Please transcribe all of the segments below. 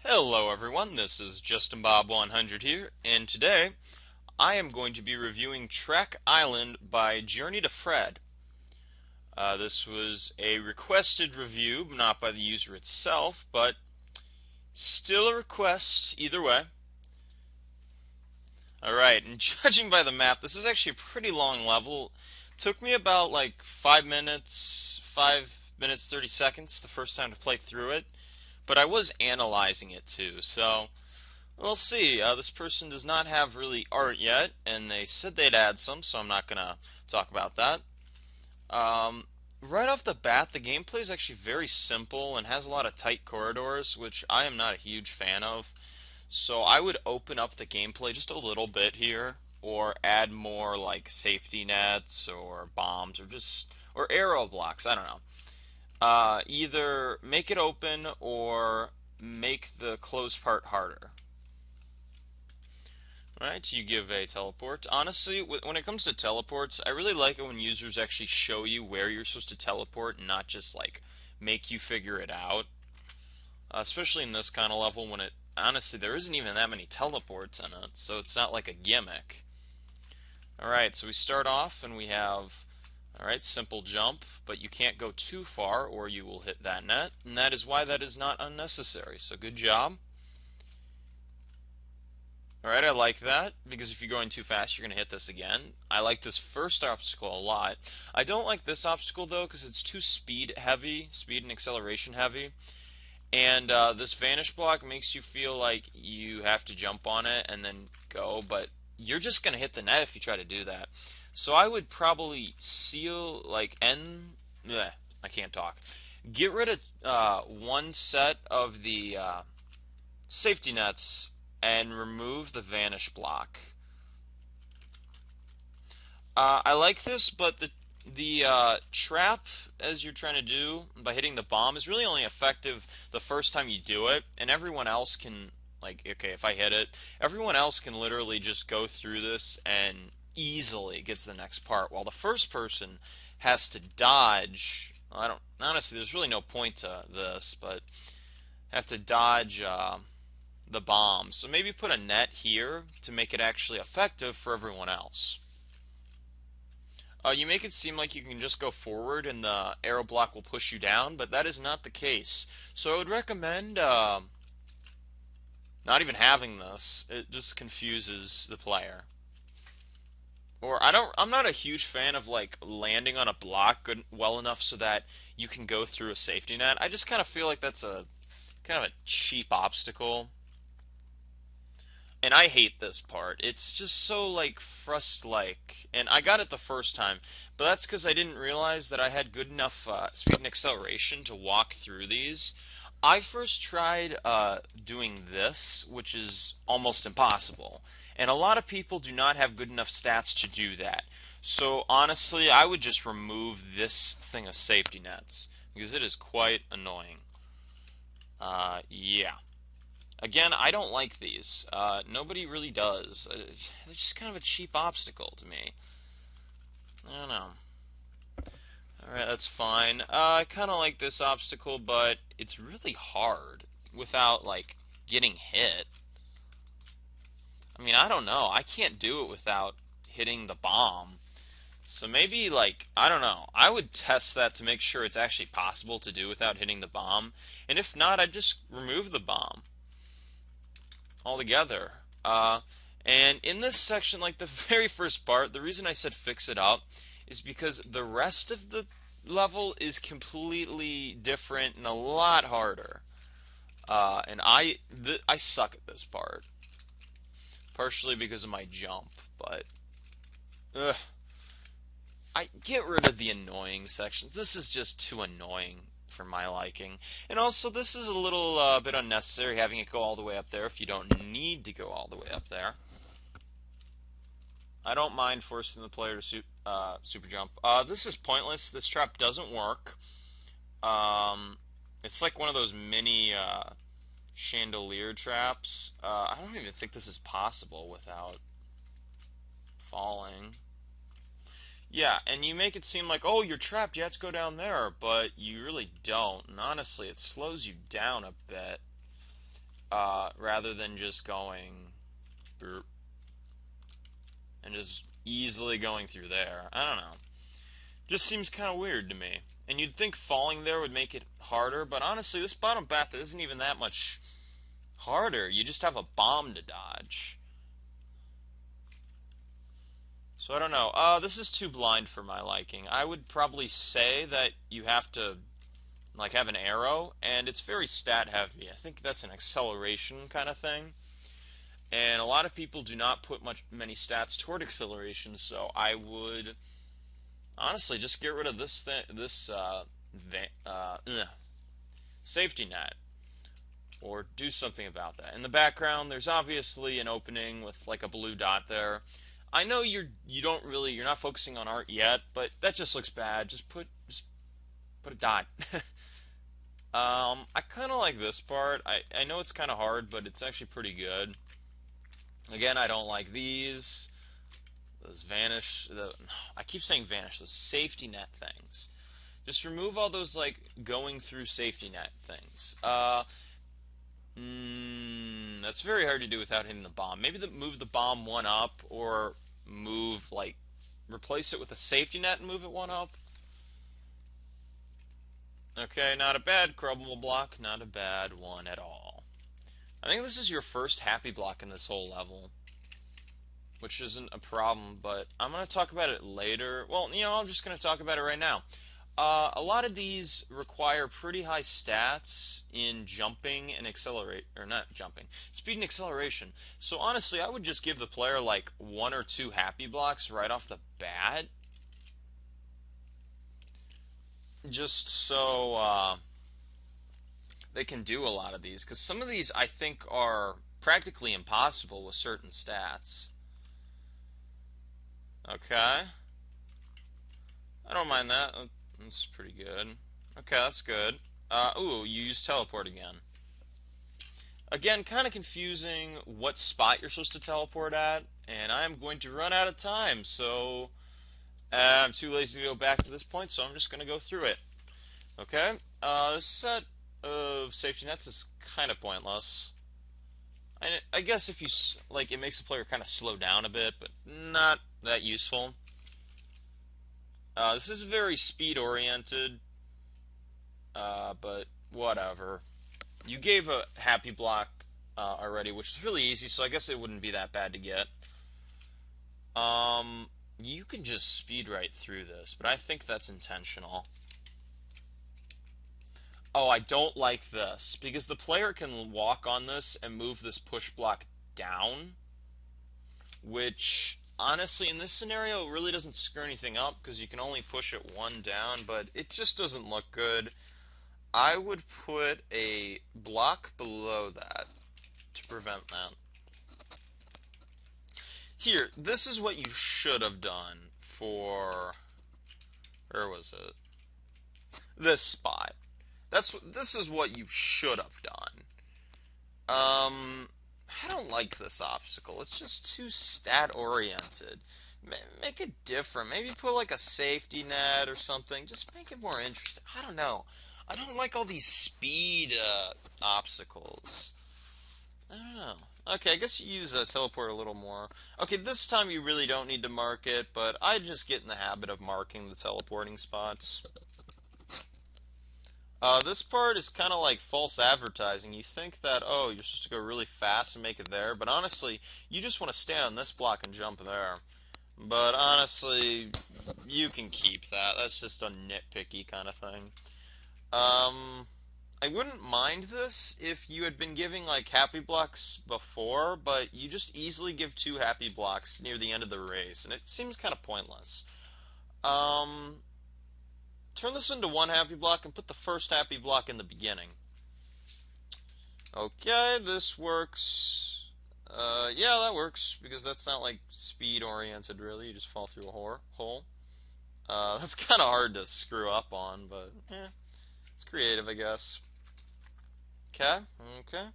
Hello everyone, this is Justin Bob 100 here, and today I am going to be reviewing Track Island by Journey to Fred. This was a requested review, not by the user itself, but still a request either way. Alright, and judging by the map, this is actually a pretty long level. Took me about like 5 minutes 30 seconds the first time to play through it, but I was analyzing it too, so we'll see. This person does not have really art yet, and they said they'd add some, so I'm not gonna talk about that. Um, right off the bat, the gameplay is actually very simple and has a lot of tight corridors, which I am not a huge fan of. So I would open up the gameplay just a little bit here, or add more like safety nets or bombs or arrow blocks. I don't know. Either make it open or make the closed part harder. Right, you give a teleport. Honestly, when it comes to teleports, I really like it when users actually show you where you're supposed to teleport and not just like make you figure it out. Especially in this kind of level when honestly, there isn't even that many teleports in it, so it's not like a gimmick. Alright, so we start off and we have, alright, simple jump, but you can't go too far or you will hit that net, and that is why that is not unnecessary, so good job. Alright, I like that, because if you're going too fast, you're going to hit this again. I like this first obstacle a lot. I don't like this obstacle, though, because it's too speed and acceleration heavy. And this vanish block makes you feel like you have to jump on it and then go, but you're just going to hit the net if you try to do that. So I would probably seal, like, bleh, I can't talk. Get rid of one set of the safety nets and remove the vanish block. I like this, but the trap, as you're trying to do by hitting the bomb, is really only effective the first time you do it, and everyone else can, like, okay, if I hit it, everyone else can literally just go through this and easily get to the next part, while the first person has to dodge. I don't honestly. There's really no point to this, but have to dodge the bomb. So maybe put a net here to make it actually effective for everyone else. You make it seem like you can just go forward and the arrow block will push you down, but that is not the case. So I would recommend not even having this. It just confuses the player. Or I'm not a huge fan of like landing on a block well enough so that you can go through a safety net. I just kind of feel like that's a kind of a cheap obstacle. And I hate this part. It's just so like frust-like. And I got it the first time, but that's because I didn't realize that I had good enough speed and acceleration to walk through these. I first tried doing this, which is almost impossible. And a lot of people do not have good enough stats to do that. So honestly, I would just remove this thing of safety nets because it is quite annoying. Yeah. Again, I don't like these. Nobody really does. They're just kind of a cheap obstacle to me. I don't know. Alright, that's fine. I kind of like this obstacle, but it's really hard without, like, getting hit. I mean, I don't know. I can't do it without hitting the bomb. So maybe, like, I don't know. I would test that to make sure it's actually possible to do without hitting the bomb. And if not, I'd just remove the bomb altogether. And in this section, like the very first part, the reason I said fix it up is because the rest of the level is completely different and a lot harder. And I suck at this part, partially because of my jump, but ugh, I get rid of the annoying sections. This is just too annoying for my liking. And also, this is a little bit unnecessary having it go all the way up there if you don't need to go all the way up there. I don't mind forcing the player to super jump. This is pointless. This trap doesn't work. It's like one of those mini chandelier traps. I don't even think this is possible without falling. Yeah, and you make it seem like, oh, you're trapped, you have to go down there, but you really don't. And honestly, it slows you down a bit. rather than just going burp and just easily going through there. I don't know. Just seems kind of weird to me. And you'd think falling there would make it harder, but honestly, this bottom path isn't even that much harder. You just have a bomb to dodge. So I don't know. This is too blind for my liking. I would probably say that you have to like have an arrow, and it's very stat heavy. I think that's an acceleration kind of thing. And a lot of people do not put many stats toward acceleration, so I would honestly just get rid of this safety net or do something about that. In the background, there's obviously an opening with like a blue dot there. I know you're not focusing on art yet, but that just looks bad. Just put a dot. I kind of like this part. I know it's kind of hard, but it's actually pretty good. Again, I don't like these. Those vanish. I keep saying vanish. Those safety net things. Just remove all those like going through safety net things. That's very hard to do without hitting the bomb. Maybe move the bomb one up, or move like replace it with a safety net and move it one up. Okay, not a bad crumble block, not a bad one at all. I think this is your first happy block in this whole level, which isn't a problem, but I'm going to talk about it later. Well, I'm just going to talk about it right now. A lot of these require pretty high stats in jumping and accelerate, or not jumping, speed and acceleration. So honestly, I would just give the player like one or two happy blocks right off the bat, just so they can do a lot of these, because some of these I think are practically impossible with certain stats. Okay, I don't mind that. That's pretty good. Okay, that's good. Ooh, you use teleport again. Again, kind of confusing what spot you're supposed to teleport at, and I'm going to run out of time, so I'm too lazy to go back to this point, so I'm just going to go through it. Okay, this set of safety nets is kind of pointless. I guess if you, like, it makes the player kind of slow down a bit, but not that useful. This is very speed-oriented, but whatever. You gave a happy block already, which is really easy, so I guess it wouldn't be that bad to get. You can just speed right through this, but I think that's intentional. Oh, I don't like this, because the player can walk on this and move this push block down, which, honestly, in this scenario, it really doesn't screw anything up, because you can only push it one down, but it just doesn't look good. I would put a block below that to prevent that. Here, this is what you should have done for, where was it? This spot. This is what you should have done. I don't like this obstacle. It's just too stat oriented. Make it different. Maybe put like a safety net or something. Just make it more interesting. I don't know. I don't like all these speed obstacles. I don't know. Okay, I guess you use a teleport a little more. Okay, this time you really don't need to mark it, but I just get in the habit of marking the teleporting spots. This part is kind of like false advertising. You think that, oh, you're supposed to go really fast and make it there, but honestly, you just want to stand on this block and jump there. But honestly, you can keep that. That's just a nitpicky kind of thing. I wouldn't mind this if you had been giving like happy blocks before, but you just easily give two happy blocks near the end of the race, and it seems kind of pointless. Um, Turn this into one happy block and put the first happy block in the beginning. Okay, this works. Yeah, that works, because that's not like speed oriented really, you just fall through a hole. That's kind of hard to screw up on, but it's creative, I guess. Okay, okay.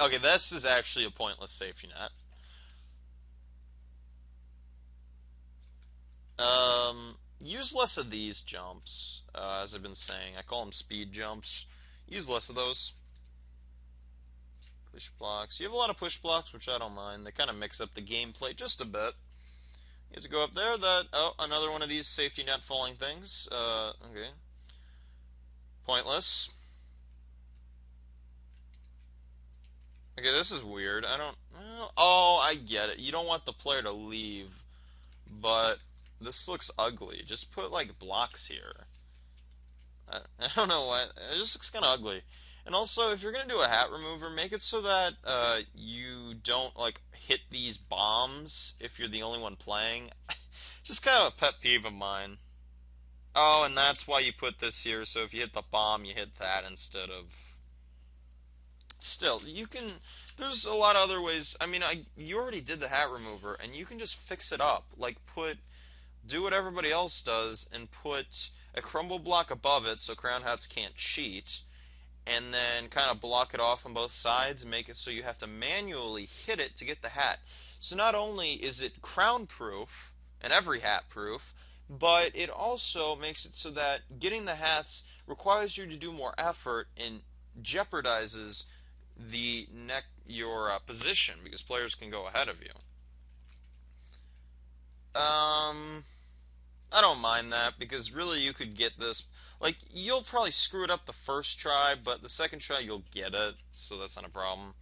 Okay, this is actually a pointless safety net. Use less of these jumps, as I've been saying. I call them speed jumps. Use less of those. Push blocks. You have a lot of push blocks, which I don't mind. They kind of mix up the gameplay just a bit. You have to go up there. Oh, another one of these safety net falling things. Okay. Pointless. Okay, this is weird. I don't... Oh, I get it. You don't want the player to leave, but this looks ugly. Just put, like, blocks here. I don't know why. It just looks kind of ugly. And also, if you're going to do a hat remover, make it so that you don't, like, hit these bombs if you're the only one playing. Just kind of a pet peeve of mine. Oh, and that's why you put this here, so if you hit the bomb, you hit that instead of... Still, you can... There's a lot of other ways. I mean, you already did the hat remover, and you can just fix it up. Like, do what everybody else does, and put a crumble block above it so crown hats can't cheat, and then kind of block it off on both sides and make it so you have to manually hit it to get the hat. So not only is it crown proof, and every hat proof, but it also makes it so that getting the hats requires you to do more effort and jeopardizes your position because players can go ahead of you. I don't mind that because really you could get this. Like, you'll probably screw it up the first try, but the second try you'll get it, so that's not a problem.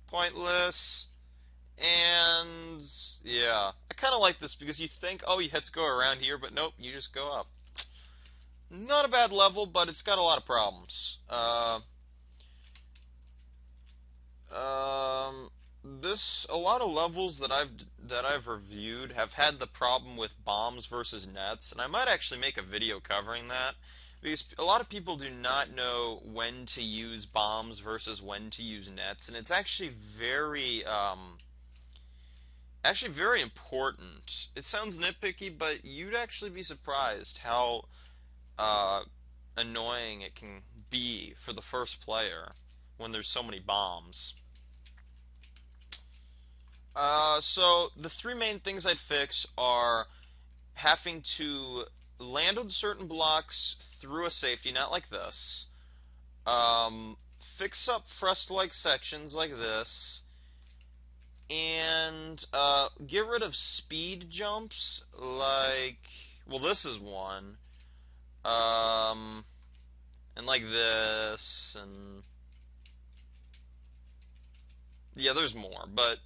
Pointless. And yeah, I kind of like this because you think, oh, you had to go around here, but nope, you just go up. Not a bad level, but it's got a lot of problems. A lot of levels that I've reviewed have had the problem with bombs versus nets, and I might actually make a video covering that because a lot of people do not know when to use bombs versus when to use nets, and it's actually very important. It sounds nitpicky, but you'd actually be surprised how uh, annoying it can be for the first player when there's so many bombs. So the three main things I'd fix are having to land on certain blocks through a safety net like this, fix up thrust-like sections like this, and get rid of speed jumps like, well, this is one, and like this, and yeah, there's more, but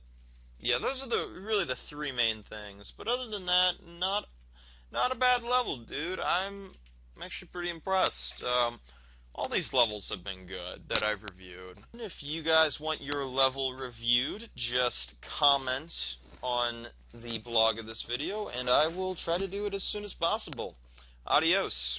yeah, those are really the three main things. But other than that, not a bad level, dude. I'm actually pretty impressed. All these levels have been good that I've reviewed. If you guys want your level reviewed, just comment on the blog of this video, and I will try to do it as soon as possible. Adios.